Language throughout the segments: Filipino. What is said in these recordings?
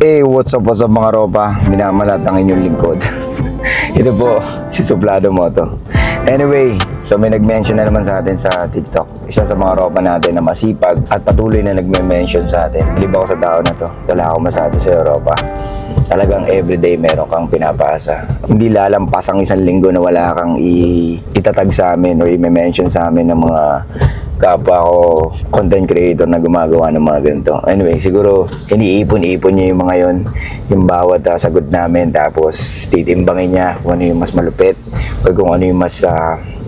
Hey, what's up mga ropa? Minamalat ang inyong lingkod. Ito po, si Suplado Moto. Anyway, so may nag-mention na naman sa atin sa TikTok. Isa sa mga ropa natin na masipag at patuloy na nag-mention sa atin. Bilib ako sa tao na to. Wala akong masabi sa Europa. Talagang everyday meron kang pinapasa. Hindi lalampas ang isang linggo na wala kang itatag sa amin or i-mention sa amin ng mga kapwa ko content creator na gumagawa ng mga ganito. Anyway, siguro iniipon-ipon niya yung mga yon, yung bawat sagot namin, tapos titimbangin niya kung ano yung mas malupit or kung ano yung mas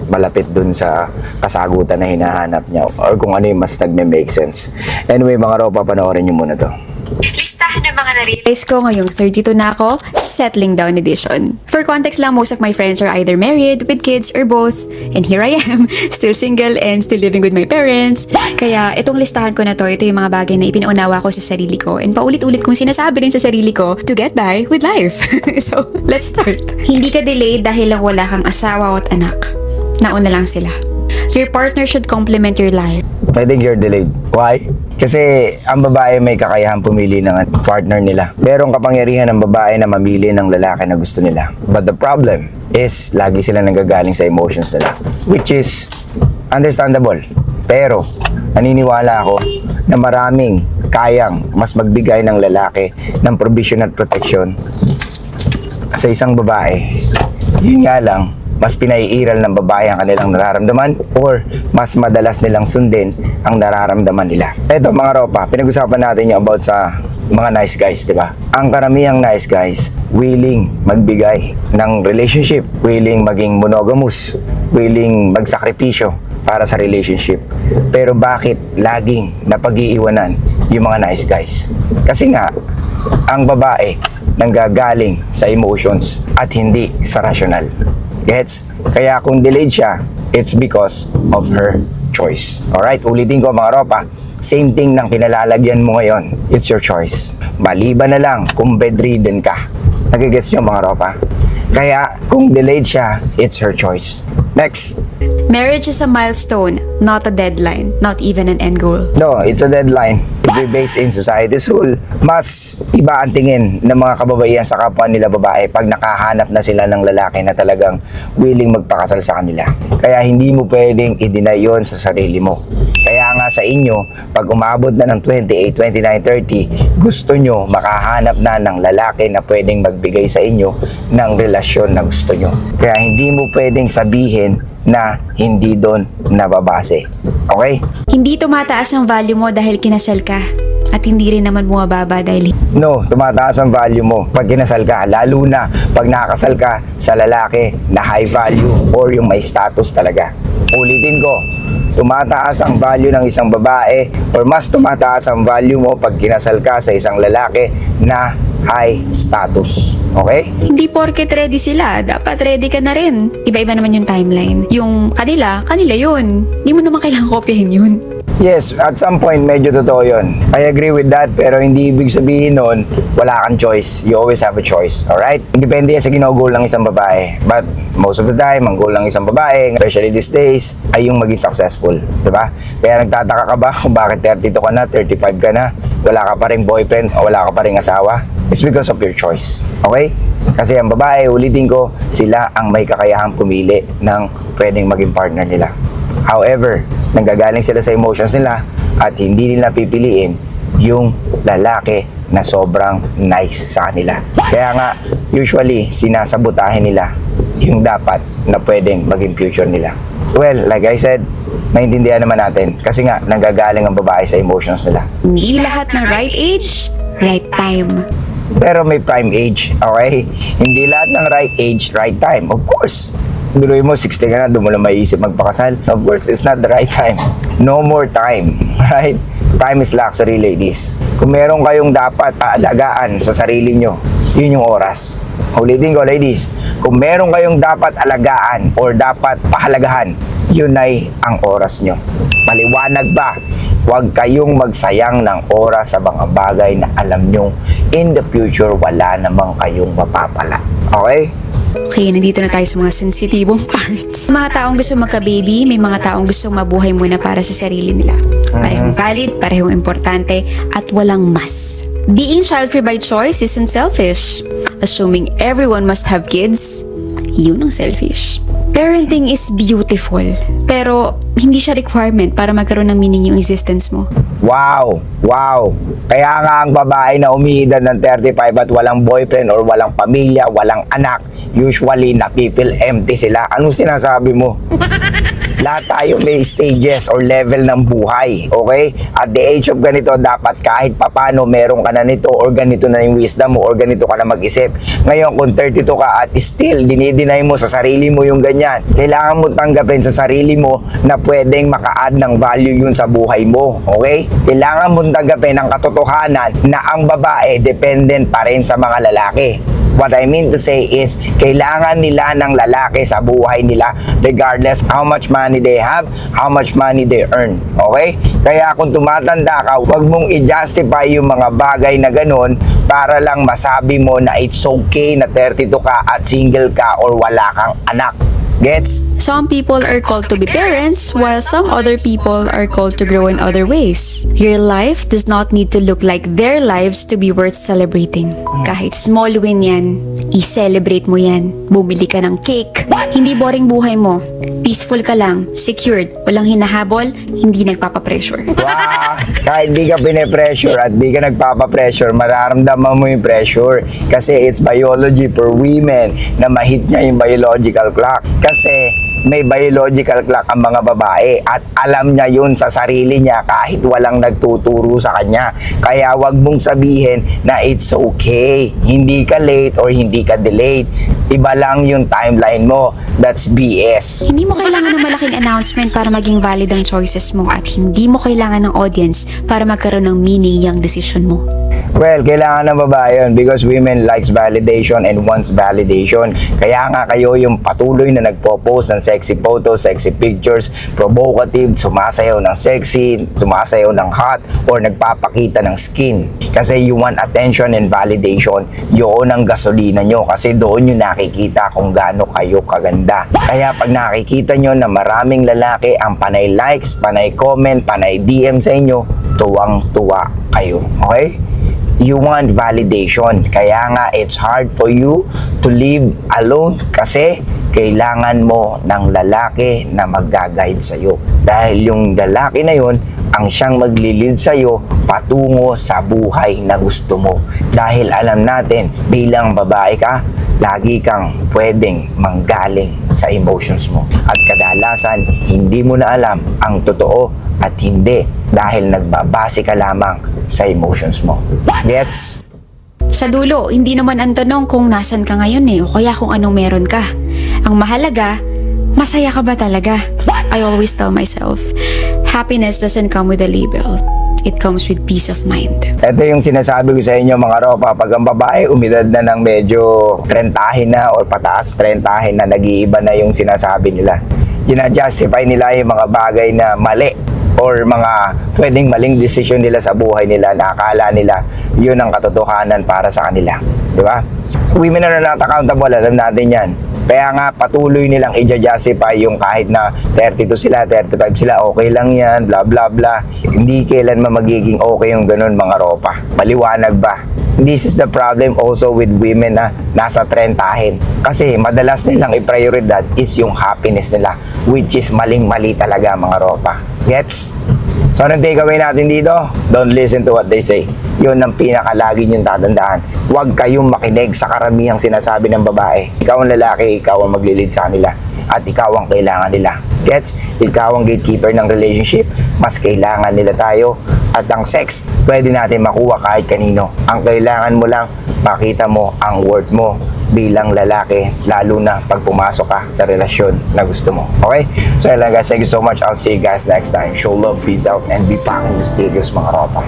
malapit dun sa kasagutan na hinahanap niya or kung ano yung mas nagme-make sense. Anyway, mga ropa, panoorin niyo muna to. Listahan ng mga na-realize ko ngayong 32 na ako, settling down edition. For context lang, most of my friends are either married, with kids, or both. And here I am, still single and still living with my parents. Kaya itong listahan ko na to, ito yung mga bagay na ipinaunawa ko sa sarili ko. And paulit-ulit kong sinasabi rin sa sarili ko to get by with life. So, let's start. Hindi ka delayed dahil lang wala kang asawa at anak. Nauna lang sila. Your partner should complement your life. I think you're delayed. Why? Kasi ang babae may kakayahan pumili ng partner nila. Merong kapangyarihan ng babae na mamili ng lalaki na gusto nila. But the problem is, lagi sila nanggagaling sa emotions nila. Which is understandable. Pero, naniniwala ako na maraming kayang mas magbigay ng lalaki ng provision at protection sa isang babae. Yun nga lang, mas pinaiiral ng babae ang kanilang nararamdaman or mas madalas nilang sundin ang nararamdaman nila. Ito mga ropa, pinag-usapan natin yung about sa mga nice guys, di ba? Ang karamihang nice guys, willing magbigay ng relationship, willing maging monogamous, willing magsakripisyo para sa relationship. Pero bakit laging napag-iiwanan yung mga nice guys? Kasi nga, ang babae nanggagaling sa emotions at hindi sa rational. Gets? Kaya kung delayed siya, it's because of her choice. Alright, ulitin ko mga ropa, same thing ng pinalalagyan mo ngayon, it's your choice. Maliban na lang kung bedridden ka. Nagigets nyo mga ropa? Kaya kung delayed siya, it's her choice. Next. Marriage is a milestone, not a deadline, not even an end goal. No, it's a deadline. If we based in society's rule, mas iba ang tingin ng mga kababaihan sa kapwa nila babae pag nakahanap na sila ng lalaki na talagang willing magpakasal sa kanila. Kaya hindi mo pwedeng i-deny yun sa sarili mo. Kaya nga sa inyo, pag umabot na ng 28, 29, 30, gusto nyo makahanap na ng lalaki na pwedeng magbigay sa inyo ng relasyon na gusto nyo. Kaya hindi mo pwedeng sabihin na hindi doon nababase. Okay? Hindi tumataas ang value mo dahil kinasal ka. At hindi rin naman bumababa dahil... No, tumataas ang value mo pag kinasal ka. Lalo na pag nakasal ka sa lalaki na high value or yung may status talaga. Ulitin ko, tumataas ang value ng isang babae or mas tumataas ang value mo pag kinasal ka sa isang lalaki na high status. Okay? Hindi porket ready sila, dapat ready ka na rin. Iba-iba naman yung timeline. Yung kanila yun. Hindi mo naman kailangang kopyahin yun. Yes, at some point, medyo totoo yun. I agree with that, pero hindi ibig sabihin nun, wala kang choice. You always have a choice, alright? Depende yan sa ginogol ng isang babae. But most of the time, ang goal ng isang babae, especially these days, ay yung maging successful. Diba? Kaya nagtataka ka ba kung bakit 32 ka na, 35 ka na, wala ka pa ring boyfriend, o wala ka pa ring asawa? It's because of your choice. Okay? Kasi ang babae, ulitin ko, sila ang may kakayahang pumili ng pwedeng maging partner nila. However, nanggagaling sila sa emotions nila at hindi nila pipiliin yung lalaki na sobrang nice sa kanila. Kaya nga, usually, sinasabotahin nila yung dapat na pwedeng maging future nila. Well, like I said, maintindihan naman natin kasi nga, nanggagaling ang babae sa emotions nila. Hindi lahat ng right age, right time. Pero may prime age, okay? Hindi lahat ng right age, right time. Of course, biruin mo, 60 ka na, doon mo lang maiisip magpakasal. Of course, it's not the right time. No more time, right? Time is luxury, ladies. Kung meron kayong dapat aalagaan sa sarili nyo, yun yung oras. Ulitin ko, ladies, kung meron kayong dapat alagaan or dapat pahalagahan, yun ay ang oras nyo. Maliwanag ba? Huwag kayong magsayang ng oras sa mga bagay na alam nyo in the future wala namang kayong mapapala. Okay? Okay, nandito na tayo sa mga sensitibong parts. Mga taong gusto magka-baby, may mga taong gusto mabuhay muna para sa sarili nila. Parehong valid, parehong importante, at walang mas. Being child-free by choice isn't selfish. Assuming everyone must have kids, yun ang selfish. Parenting is beautiful, pero hindi siya requirement para magkaroon ng meaning yung existence mo. Wow! Wow! Kaya nga ang babae na umiidad ng 35 at walang boyfriend or walang pamilya, walang anak, usually napipil empty sila. Anong sinasabi mo? Lahat tayo may stages or level ng buhay, okay? At the age of ganito, dapat kahit papano meron ka na nito or ganito na yung wisdom mo or ganito ka na mag-isip. Ngayon, kung 32 ka at still dinideny mo sa sarili mo yung ganyan, kailangan mo tanggapin sa sarili mo na pwedeng maka-add ng value yun sa buhay mo, okay? Kailangan mo tanggapin ang katotohanan na ang babae dependent pa rin sa mga lalaki. What I mean to say is, kailangan nila ng lalaki sa buhay nila regardless how much money they have, how much money they earn. Okay? Kaya kung tumatanda ka, huwag mong i-justify yung mga bagay na ganun para lang masabi mo na it's okay na 32 ka at single ka or wala kang anak. Gets? Some people are called to be parents, while some other people are called to grow in other ways. Your life does not need to look like their lives to be worth celebrating. Kahit small win yan, i-celebrate mo yan. Bumili ka ng cake. Hindi boring buhay mo. Peaceful ka lang, secured, walang hinahabol, hindi nagpapapressure. Wow! Kahit di ka pine-pressure at di ka nagpapa-pressure, mararamdaman mo yung pressure. Kasi it's biology for women na ma-hit niya yung biological clock. Kasi may biological clock ang mga babae at alam niya yun sa sarili niya kahit walang nagtuturo sa kanya. Kaya wag mong sabihin na it's okay. Hindi ka late or hindi ka delayed. Iba lang yung timeline mo. That's BS. Hindi mo kailangan ng malaking announcement para maging valid ang choices mo at hindi mo kailangan ng audience para magkaroon ng meaning yung decision mo. Well, kailangan ng babae yun because women likes validation and wants validation. Kaya nga kayo yung patuloy na nagpo-post ng sexy photos, sexy pictures, provocative, sumasayaw ng sexy, sumasayaw ng hot, or nagpapakita ng skin. Kasi you want attention and validation. Yun ang gasolina nyo kasi doon nyo nakikita kung gaano kayo kaganda. Kaya pag nakikita nyo na maraming lalaki ang panay likes, panay comment, panay DM sa inyo, tuwang-tuwa kayo. Okay? You want validation. Kaya nga, it's hard for you to live alone kasi kailangan mo ng lalaki na mag-guide sa'yo. Dahil yung lalaki na yun, ang siyang maglilid sa'yo patungo sa buhay na gusto mo. Dahil alam natin, bilang babae ka, lagi kang pwedeng manggaling sa emotions mo. At kadalasan, hindi mo na alam ang totoo at hindi dahil nagbabase ka lamang sa emotions mo. Gets? Sa dulo, hindi naman ang tanong kung nasan ka ngayon o kaya kung anong meron ka. Ang mahalaga, masaya ka ba talaga? I always tell myself, happiness doesn't come with a label. It comes with peace of mind. Ito yung sinasabi ko sa inyo mga ropa, pag ang babae umidad na ng medyo 30 na or pataas 30 na, nag-iiba na yung sinasabi nila. Gina-justify nila yung mga bagay na mali or mga pwedeng maling desisyon nila sa buhay nila na akala nila yun ang katotohanan para sa kanila. Di ba? Women are not accountable, alam natin yan. Kaya nga patuloy nilang i-justify yung kahit na 32 sila, 35 sila, okay lang yan, bla bla bla. Hindi kailanman magiging okay yung ganun mga ropa. Maliwanag ba? This is the problem also with women na nasa 30. Kasi madalas nilang i-prioridad is yung happiness nila, which is maling-mali talaga mga ropa. Gets? So anong takeaway natin dito? Don't listen to what they say. Yun ang pinakalagi niyong tatandaan. Huwag kayong makinig sa karamihang sinasabi ng babae. Ikaw ang lalaki, ikaw ang maglilid sa kanila. At ikaw ang kailangan nila. Gets? Ikaw ang gatekeeper ng relationship. Mas kailangan nila tayo. At ang sex, pwede natin makuha kahit kanino. Ang kailangan mo lang, makita mo ang worth mo bilang lalaki, lalo na pag pumasok ka sa relasyon na gusto mo. Okay? So yun lang guys, thank you so much. I'll see you guys next time. Show love, peace out, and be fucking mysterious mga ropa.